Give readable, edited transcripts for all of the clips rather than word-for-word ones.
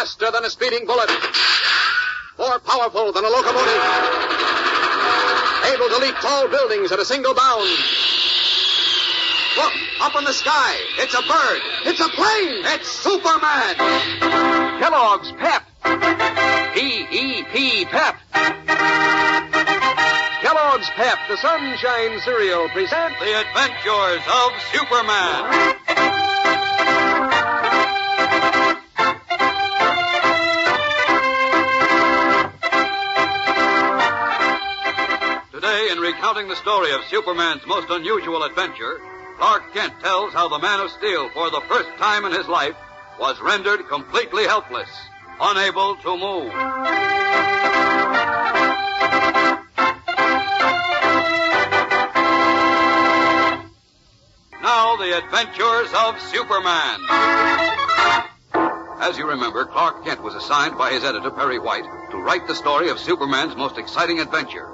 faster than a speeding bullet, more powerful than a locomotive, able to leap tall buildings at a single bound. Look, up in the sky. It's a bird. It's a plane. It's Superman. Kellogg's Pep. P-E-P, Pep. Kellogg's Pep, the Sunshine Cereal, present The Adventures of Superman. Today, in recounting the story of Superman's most unusual adventure, Clark Kent tells how the Man of Steel, for the first time in his life, was rendered completely helpless, unable to move. Now, the Adventures of Superman. As you remember, Clark Kent was assigned by his editor, Perry White, to write the story of Superman's most exciting adventure.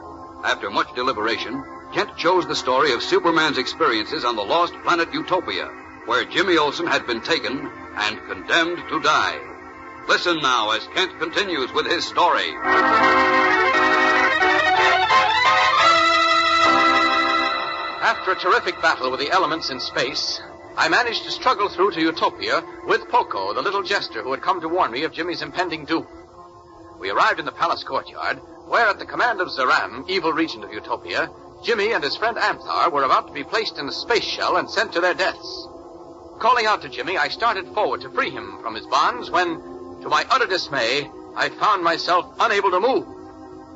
After much deliberation, Kent chose the story of Superman's experiences on the lost planet Utopia, where Jimmy Olsen had been taken and condemned to die. Listen now as Kent continues with his story. After a terrific battle with the elements in space, I managed to struggle through to Utopia with Poco, the little jester who had come to warn me of Jimmy's impending doom. We arrived in the palace courtyard, where at the command of Zaram, evil regent of Utopia, Jimmy and his friend Anthar were about to be placed in a space shell and sent to their deaths. Calling out to Jimmy, I started forward to free him from his bonds when, to my utter dismay, I found myself unable to move.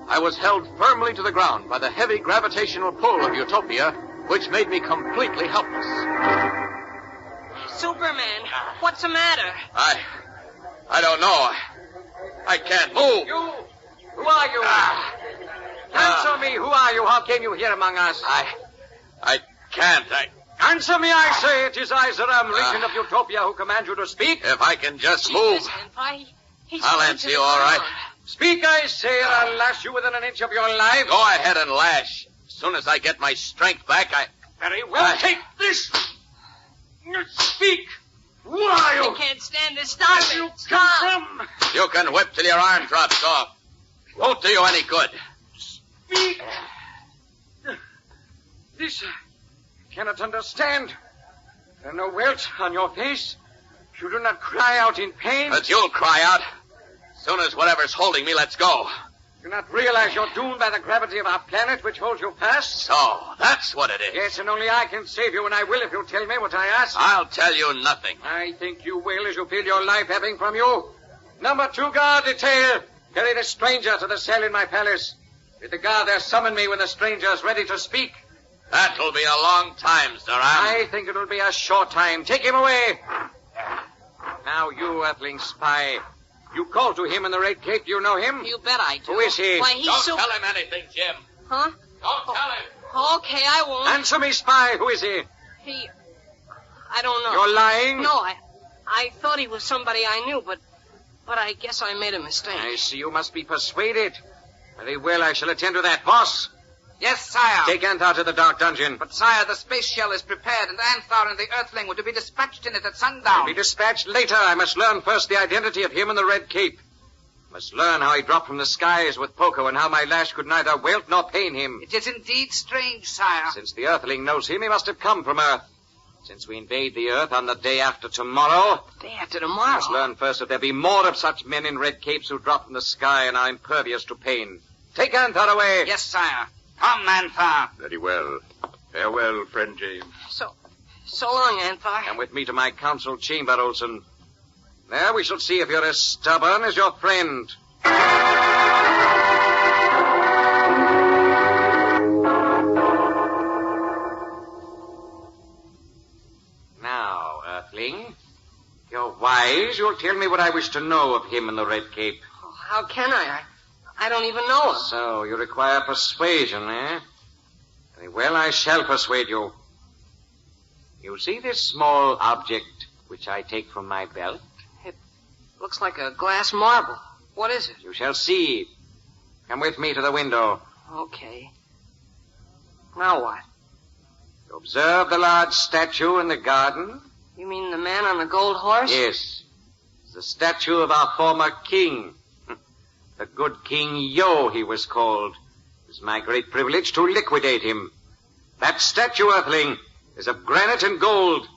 I was held firmly to the ground by the heavy gravitational pull of Utopia, which made me completely helpless. Superman, what's the matter? I don't know. I can't move. You? Who are you? Answer me. Who are you? How came you here among us? I can't. Answer me, I say. It is I, Zaram, regent of Utopia, who command you to speak. If I can just move, I'll answer you all right. Speak, I say, or I'll lash you within an inch of your life. Go ahead and lash. As soon as I get my strength back, Very well, take this. Speak. Who are you? I can't stand this starving. You come from? You can whip till your arm drops off. Won't do you any good. Speak. This I cannot understand. There are no welts on your face. You do not cry out in pain. But you'll cry out. As soon as whatever's holding me lets go. Do you not realize you're doomed by the gravity of our planet, which holds you fast? So, that's what it is. Yes, and only I can save you, and I will if you tell me what I ask. I'll tell you nothing. I think you will as you feel your life ebbing from you. Number 2 guard detail. Carry the stranger to the cell in my palace. Bid the guard there summon me when the stranger is ready to speak. That'll be a long time, Zaram. I think it'll be a short time. Take him away. Now, you earthling spy. You called to him in the Red Cape. Do you know him? You bet I do. Who is he? Why, he's Don't tell him anything, Jim. Huh? Don't tell him. Okay, I won't. Answer me, spy. Who is he? I don't know. You're lying? No, I thought he was somebody I knew, but I guess I made a mistake. I see you must be persuaded. Very well, I shall attend to that. Boss. Yes, sire. Take Anthar to the dark dungeon. But, sire, the space shell is prepared, and Anthar and the Earthling were to be dispatched in it at sundown. Be dispatched later. I must learn first the identity of him in the Red Cape. Must learn how he dropped from the skies with Poco and how my lash could neither welt nor pain him. It is indeed strange, sire. Since the Earthling knows him, he must have come from Earth. Since we invade the Earth on the day after tomorrow... Day after tomorrow? Must learn first if there be more of such men in red capes who drop from the sky and are impervious to pain. Take Anthar away. Yes, sire. Come, Anthar. Very well. Farewell, friend James. So long, Anthar. Come with me to my council chamber, Olsen. There we shall see if you're as stubborn as your friend. Now, Earthling, you're wise. You'll tell me what I wish to know of him in the Red Cape. Oh, how can I? I don't even know him. So, you require persuasion, eh? Very well, I shall persuade you. You see this small object which I take from my belt? It looks like a glass marble. What is it? You shall see. Come with me to the window. Okay. Now what? You observe the large statue in the garden? You mean the man on the gold horse? Yes. It's the statue of our former king. The good King Yo, he was called. It was my great privilege to liquidate him. That statue, Earthling, is of granite and gold,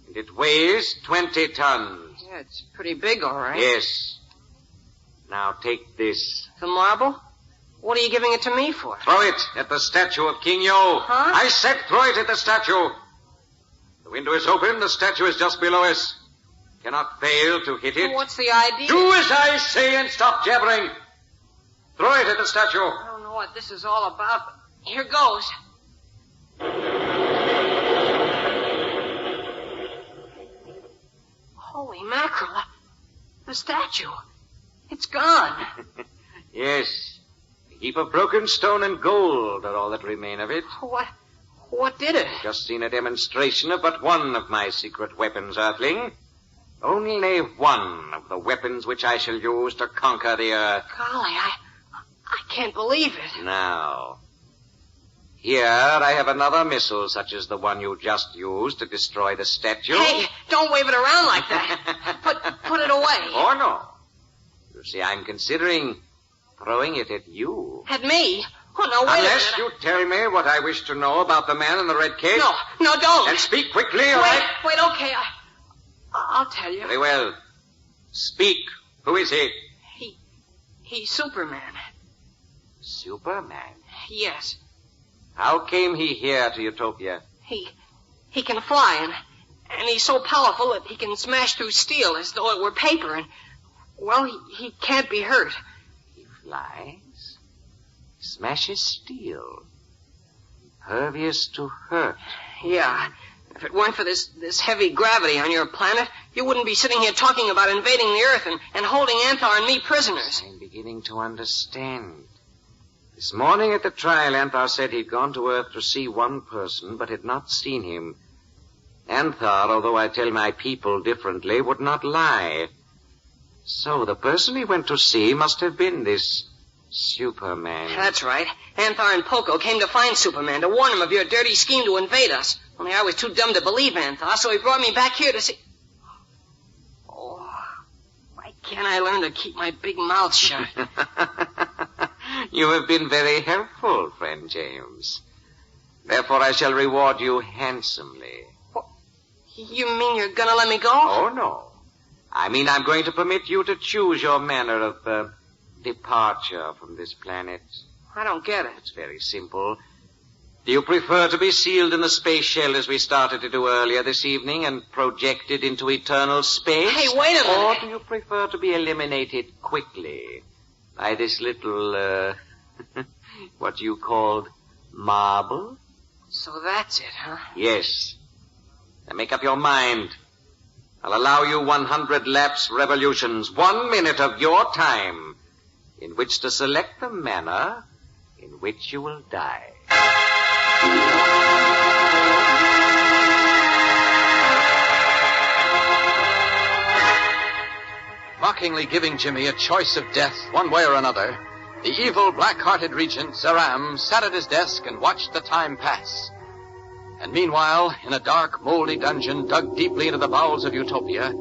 and it weighs 20 tons. Yeah, it's pretty big, all right. Yes. Now take this. The marble? What are you giving it to me for? Throw it at the statue of King Yo. Huh? I said throw it at the statue. The window is open. The statue is just below us. Cannot fail to hit it. Well, what's the idea? Do as I say and stop jabbering. Throw it at the statue. I don't know what this is all about, but here goes. Holy mackerel. The statue. It's gone. Yes. A heap of broken stone and gold are all that remain of it. What did it? Just seen a demonstration of but one of my secret weapons, Earthling. Only one of the weapons which I shall use to conquer the earth. Golly, I can't believe it. Now, here I have another missile such as the one you just used to destroy the statue. Hey, don't wave it around like that. Put it away. Oh, no. You see, I'm considering throwing it at you. At me? Oh, no, wait Unless a minute. you tell me what I wish to know about the man in the red cape. No, don't. And speak quickly, all right? Wait, okay. I'll tell you. Very well. Speak. Who is he? He's Superman. Superman? Yes. How came he here to Utopia? He can fly, and he's so powerful that he can smash through steel as though it were paper, and, well, he can't be hurt. He flies? Smashes steel? Impervious to hurt? Yeah. If it weren't for this heavy gravity on your planet, you wouldn't be sitting here talking about invading the Earth and holding Anthar and me prisoners. I'm beginning to understand. This morning at the trial, Anthar said he'd gone to Earth to see one person, but had not seen him. Anthar, although I tell my people differently, would not lie. So the person he went to see must have been this Superman. That's right. Anthar and Poco came to find Superman to warn him of your dirty scheme to invade us. Only I was too dumb to believe Anthar, so he brought me back here to see... Oh, why can't I learn to keep my big mouth shut? You have been very helpful, friend James. Therefore, I shall reward you handsomely. What? You mean you're gonna let me go? Oh, no. I mean I'm going to permit you to choose your manner of departure from this planet. I don't get it. It's very simple. Do you prefer to be sealed in the space shell as we started to do earlier this evening and projected into eternal space? Hey, wait a minute. Or do you prefer to be eliminated quickly by this little, what you called marble? So that's it, huh? Yes. Now make up your mind. I'll allow you 100 lapse revolutions, 1 minute of your time, in which to select the manner in which you will die. Mockingly giving Jimmy a choice of death one way or another, the evil, black-hearted regent, Zaram, sat at his desk and watched the time pass. And meanwhile, in a dark, moldy dungeon dug deeply into the bowels of Utopia,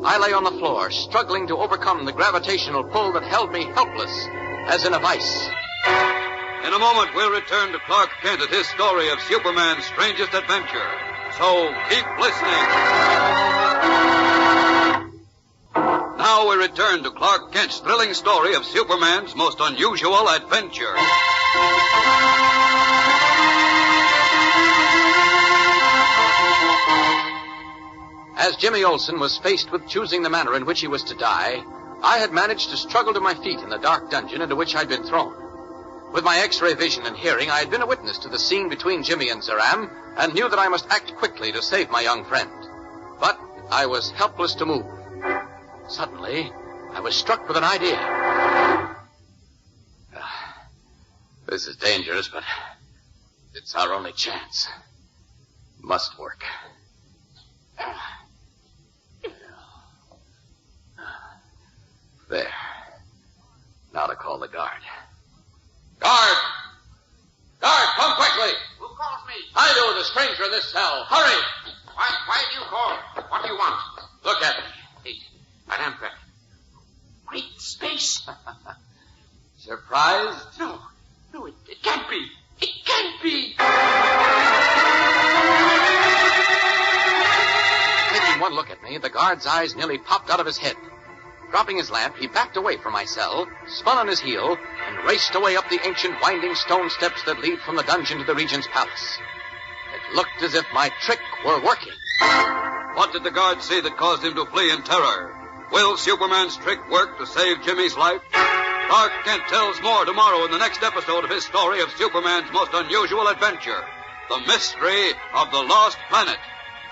I lay on the floor, struggling to overcome the gravitational pull that held me helpless, as in a vice. In a moment, we'll return to Clark Kent at his story of Superman's strangest adventure. So keep listening. Now we return to Clark Kent's thrilling story of Superman's most unusual adventure. As Jimmy Olsen was faced with choosing the manner in which he was to die, I had managed to struggle to my feet in the dark dungeon into which I'd been thrown. With my X-ray vision and hearing, I had been a witness to the scene between Jimmy and Zaram, and knew that I must act quickly to save my young friend. But I was helpless to move. Suddenly, I was struck with an idea. This is dangerous, but it's our only chance. Must work. There. Now to call the guard. Guard! Guard, come quickly! Who calls me? I do, the stranger in this cell. Hurry! Why do you call? What do you want? Look at me. Hey, Madame, great space. Surprised? No, it can't be. It can't be. Taking one look at me, the guard's eyes nearly popped out of his head. Dropping his lamp, he backed away from my cell, spun on his heel, and raced away up the ancient winding stone steps that lead from the dungeon to the Regent's palace. It looked as if my trick were working. What did the guard see that caused him to flee in terror? Will Superman's trick work to save Jimmy's life? Clark Kent tells more tomorrow in the next episode of his story of Superman's most unusual adventure, The Mystery of the Lost Planet.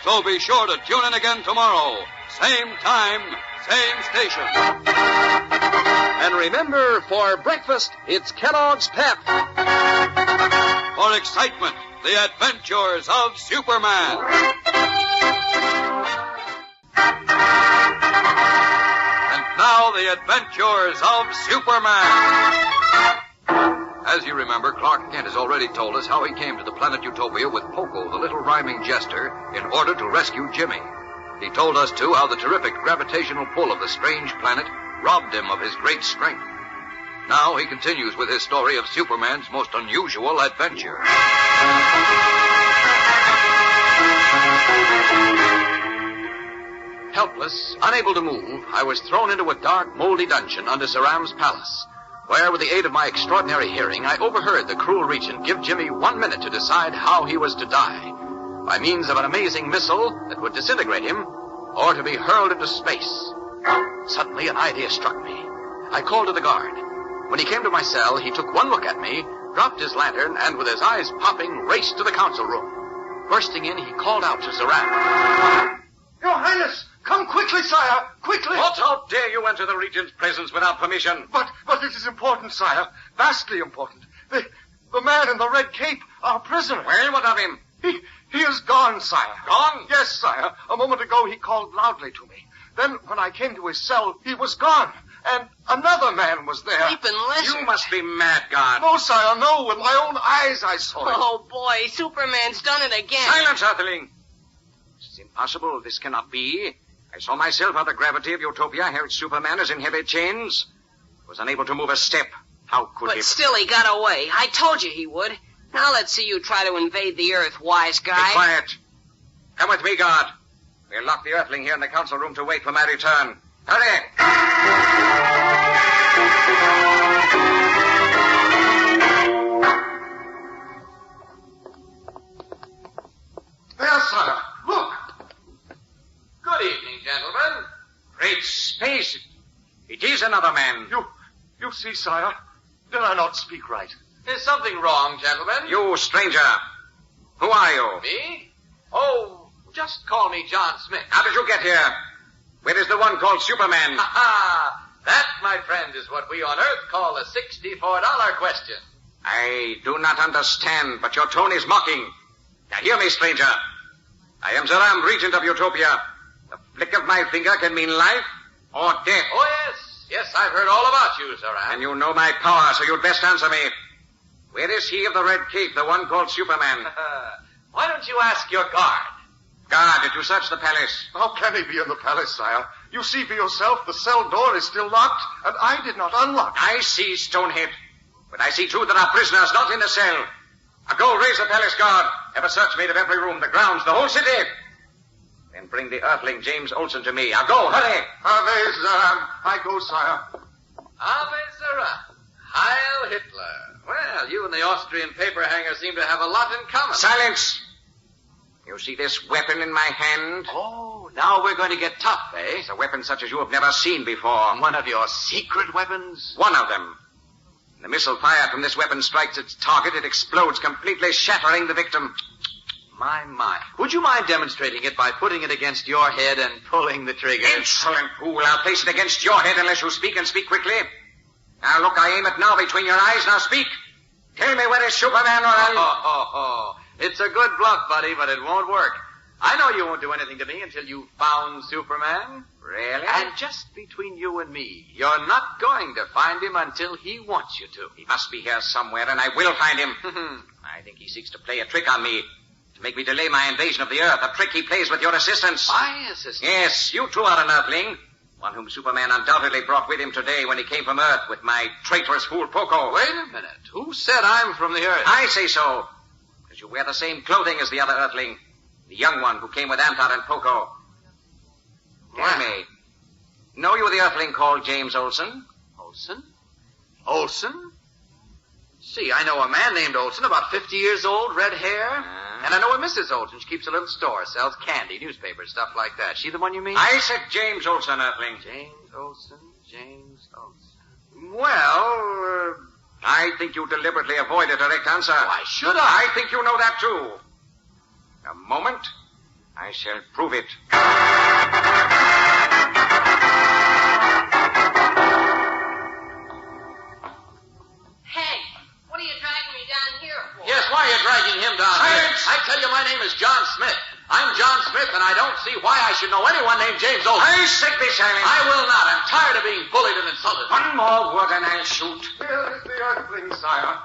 So be sure to tune in again tomorrow. Same time, same station. And remember, for breakfast, it's Kellogg's Pep. For excitement, the adventures of Superman. And now, the adventures of Superman. As you remember, Clark Kent has already told us how he came to the planet Utopia with Poco, the little rhyming jester, in order to rescue Jimmy. He told us, too, how the terrific gravitational pull of the strange planet robbed him of his great strength. Now he continues with his story of Superman's most unusual adventure. Helpless, unable to move, I was thrown into a dark, moldy dungeon under Saram's palace, where, with the aid of my extraordinary hearing, I overheard the cruel regent give Jimmy 1 minute to decide how he was to die, by means of an amazing missile that would disintegrate him, or to be hurled into space. Suddenly, an idea struck me. I called to the guard. When he came to my cell, he took one look at me, dropped his lantern, and with his eyes popping, raced to the council room. Bursting in, he called out to Saram. Your Highness, come quickly, sire, quickly. What? How dare you enter the Regent's presence without permission? But it is important, sire, vastly important. The man in the red cape, our prisoner. Well, what of him? He is gone, sire. Gone? Yes, sire. A moment ago, he called loudly to me. Then, when I came to his cell, he was gone. And another man was there. Sleeping lizard. You must be mad, guard. No, sire, no. With my own eyes, I saw it. Oh, boy, Superman's done it again. Silence, Earthling. It's impossible. This cannot be. I saw myself how the gravity of Utopia held Superman as in heavy chains. He was unable to move a step. How could he? But still, he got away. I told you he would. Now let's see you try to invade the Earth, wise guy. Be quiet. Come with me, guard. We'll lock the Earthling here in the council room to wait for my return. Hurry! There, sire. Look. Good evening, gentlemen. Great space. It is another man. You see, sire, did I not speak right? Is something wrong, gentlemen? You, stranger. Who are you? Me? Oh, just call me John Smith. How did you get here? Where is the one called Superman? Ha! That, my friend, is what we on Earth call a $64 question. I do not understand, but your tone is mocking. Now hear me, stranger. I am Zaram, Regent of Utopia. The flick of my finger can mean life or death. Oh, yes. Yes, I've heard all about you, Zaram. And you know my power, so you'd best answer me. Where is he of the red cape, the one called Superman? Why don't you ask your guard? Guard, did you search the palace? How can he be in the palace, sire? You see for yourself, the cell door is still locked, and I did not unlock it. I see, Stonehead. But I see, too, that our prisoners not in the cell. Now go raise the palace guard. Have a search made of every room, the grounds, the whole city. Then bring the Earthling James Olsen to me. Now go, hurry. Ave Zaram. I go, sire. Ave Zaram. Heil Hitler. Well, you and the Austrian paper hanger seem to have a lot in common. Silence. You see this weapon in my hand? Oh, now we're going to get tough, eh? It's a weapon such as you have never seen before. One of your secret weapons? One of them. When the missile fired from this weapon strikes its target, it explodes, completely shattering the victim. My. Would you mind demonstrating it by putting it against your head and pulling the trigger? Insolent fool. I'll place it against your head unless you speak, and speak quickly. Now, look, I aim it now between your eyes. Now, speak. Tell me where is Superman, or I'll... It's a good bluff, buddy, but it won't work. I know you won't do anything to me until you've found Superman. Really? And just between you and me, you're not going to find him until he wants you to. He must be here somewhere, and I will find him. I think he seeks to play a trick on me, to make me delay my invasion of the Earth, a trick he plays with your assistance. My assistance? Yes, you too are an Earthling. One whom Superman undoubtedly brought with him today when he came from Earth with my traitorous fool Poco. Wait a minute. Who said I'm from the Earth? I say so. Because you wear the same clothing as the other Earthling. The young one who came with Anthar and Poco. Tell me, know you the Earthling called James Olsen? Olsen? Olsen? See, I know a man named Olsen, about 50 years old, red hair. And I know a Mrs. Olsen. She keeps a little store, sells candy, newspapers, stuff like that. She the one you mean? I said James Olsen, Earthling. James Olsen. Well, I think you deliberately avoid a direct answer. Why should I? I think you know that, too. A moment, I shall prove it. Hey, what are you dragging me down here for? Yes, why are you dragging him down here? I tell you, my name is John Smith. I'm John Smith, and I don't see why I should know anyone named James Olsen. I said be silent. I will not. I'm tired of being bullied and insulted. One more word and I'll shoot. Here is the Earthling, sire.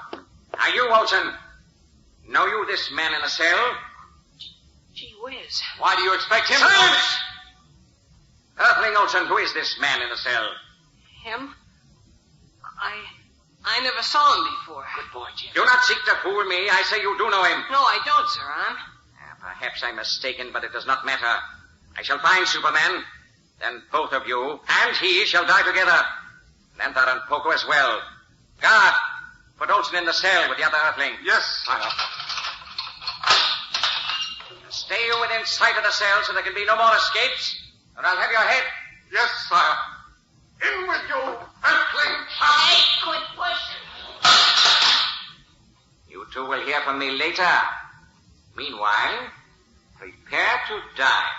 Now, you, Olsen, know you this man in the cell? Gee whiz. Why do you expect him to know me? Silence! Earthling Olsen, who is this man in the cell? Him? I never saw him before. Good boy, Jim. Do not seek to fool me. I say you do know him. No, I don't, sir. Perhaps I'm mistaken, but it does not matter. I shall find Superman. Then both of you and he shall die together. Lanthar and Poco as well. Guard, put Olsen in the cell with the other Earthling. Yes, sire. Stay you within sight of the cell so there can be no more escapes, or I'll have your head. Yes, sire. In with you, Earthling. Hey, quit pushing. You two will hear from me later. Meanwhile, prepare to die.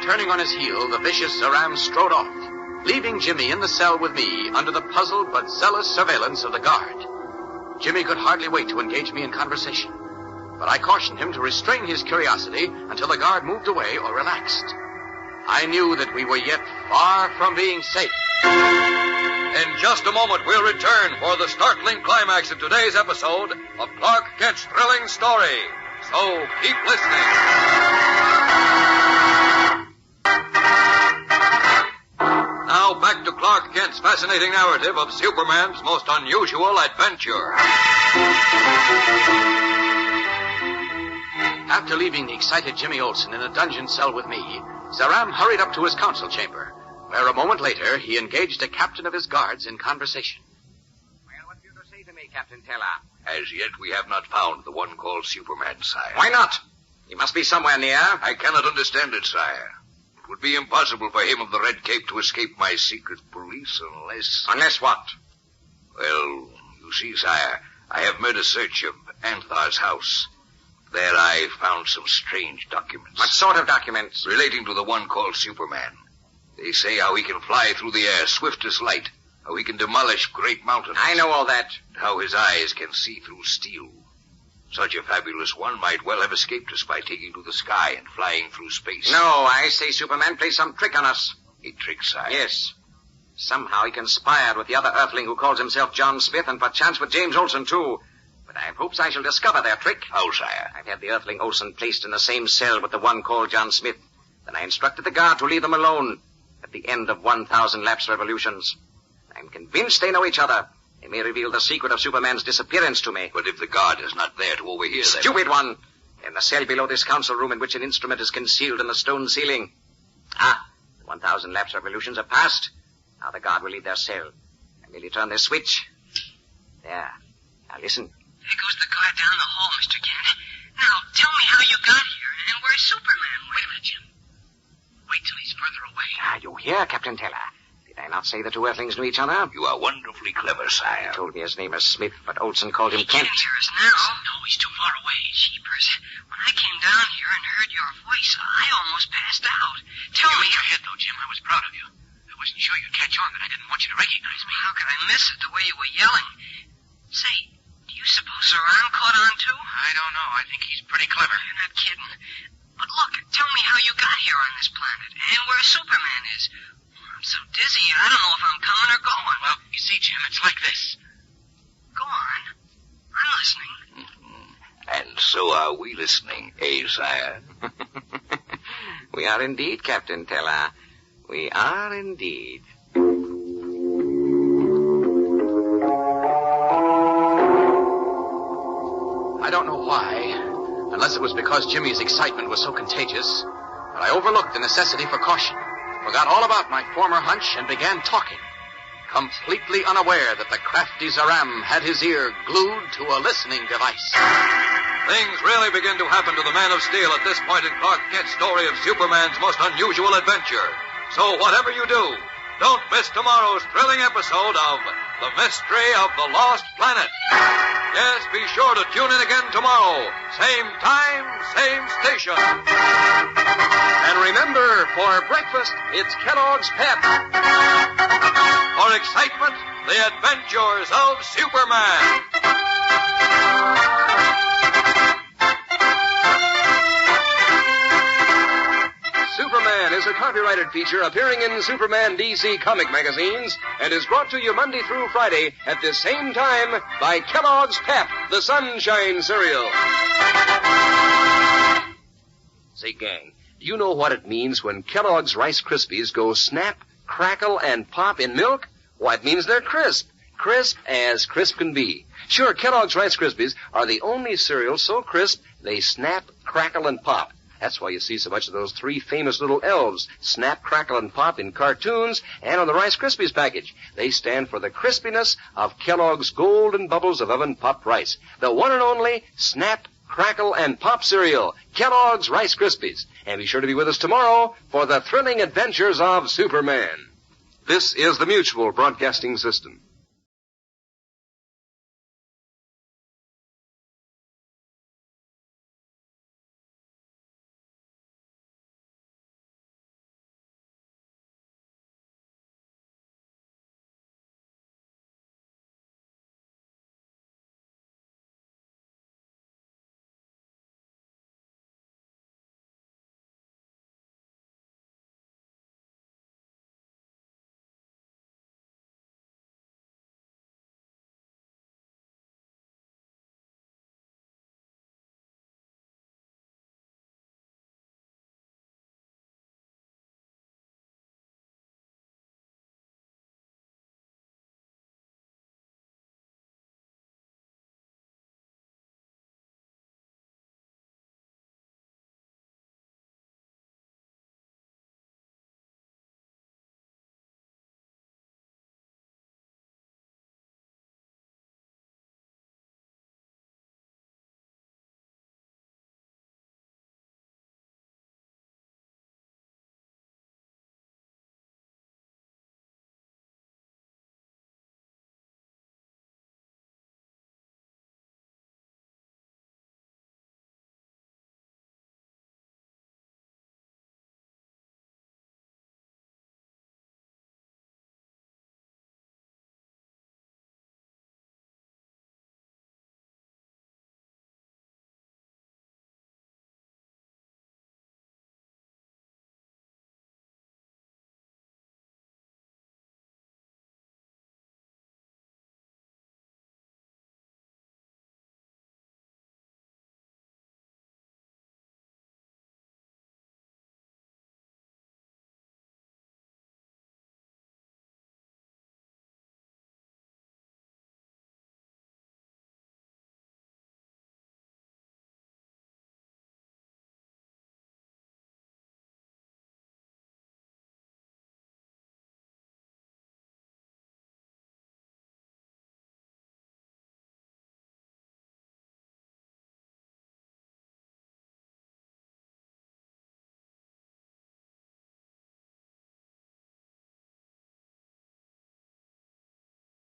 Turning on his heel, the vicious Zaram strode off, leaving Jimmy in the cell with me under the puzzled but zealous surveillance of the guard. Jimmy could hardly wait to engage me in conversation, but I cautioned him to restrain his curiosity until the guard moved away or relaxed. I knew that we were yet far from being safe. In just a moment, we'll return for the startling climax of today's episode of Clark Kent's thrilling story. So keep listening. Now back to Clark Kent's fascinating narrative of Superman's most unusual adventure. After leaving the excited Jimmy Olsen in a dungeon cell with me, Zaram hurried up to his council chamber, where a moment later he engaged a captain of his guards in conversation. Well, what have you to say to me, Captain Teller? As yet, we have not found the one called Superman, sire. Why not? He must be somewhere near. I cannot understand it, sire. It would be impossible for him of the Red Cape to escape my secret police unless... Unless what? Well, you see, sire, I have made a search of Anthar's house. There I found some strange documents. What sort of documents? Relating to the one called Superman. They say how he can fly through the air swift as light, how he can demolish great mountains. I know all that. How his eyes can see through steel. Such a fabulous one might well have escaped us by taking to the sky and flying through space. No, I say Superman plays some trick on us. A trick, sire? Yes. Somehow he conspired with the other Earthling who calls himself John Smith, and perchance with James Olsen, too. But I have hopes I shall discover their trick. How, sire? I've had the Earthling Olsen placed in the same cell with the one called John Smith. Then I instructed the guard to leave them alone at the end of 1,000 lapsed revolutions. I'm convinced they know each other. They may reveal the secret of Superman's disappearance to me. But if the guard is not there to overhear them... Stupid one! In the cell below this council room in which an instrument is concealed in the stone ceiling. Ah, the 1,000 lapsed revolutions are past. Now the guard will leave their cell. I merely turn this switch. There. Now listen. There goes the guard down the hall, Mr. Kent. Now, tell me how you got here and where Superman went. Wait a minute, Jim. Wait till he's further away. Ah, you hear, Captain Teller? Did I not say the two Earthlings knew each other? You are wonderfully clever, sire. He told me his name is Smith, but Olsen called him He Kent. can't hear us now. No, he's too far away. Jeepers. When I came down here and heard your voice, I almost passed out. Tell You me... were ahead, though, Jim. I was proud of you. I wasn't sure you'd catch on, but I didn't want you to recognize me. How could I miss it, the way you were yelling? Say, do you suppose Zaran caught on, too? I don't know. I think he's pretty clever. You're not kidding. But look, tell me how you got here on this planet and where Superman is. I'm so dizzy, I don't know if I'm coming or going. Well, you see, Jim, it's like this. Go on. I'm listening. And so are we listening, sire? We are indeed, Captain Teller. We are indeed. I don't know why, unless it was because Jimmy's excitement was so contagious, but I overlooked the necessity for caution, forgot all about my former hunch, and began talking, completely unaware that the crafty Zaram had his ear glued to a listening device. Things really begin to happen to the Man of Steel at this point in Clark Kent's story of Superman's most unusual adventure. So whatever you do, don't miss tomorrow's thrilling episode of The Mystery of the Lost Planet. Yes, be sure to tune in again tomorrow. Same time, same station. And remember, for breakfast, it's Kellogg's Pep. For excitement, the adventures of Superman. Superman is a copyrighted feature appearing in Superman DC comic magazines and is brought to you Monday through Friday at this same time by Kellogg's Pep, the Sunshine Cereal. Say, gang, do you know what it means when Kellogg's Rice Krispies go snap, crackle, and pop in milk? Why, it means they're crisp. Crisp as crisp can be. Sure, Kellogg's Rice Krispies are the only cereal so crisp they snap, crackle, and pop. That's why you see so much of those three famous little elves, Snap, Crackle, and Pop, in cartoons and on the Rice Krispies package. They stand for the crispiness of Kellogg's Golden Bubbles of Oven-Popped Rice. The one and only Snap, Crackle, and Pop cereal, Kellogg's Rice Krispies. And be sure to be with us tomorrow for the thrilling adventures of Superman. This is the Mutual Broadcasting System.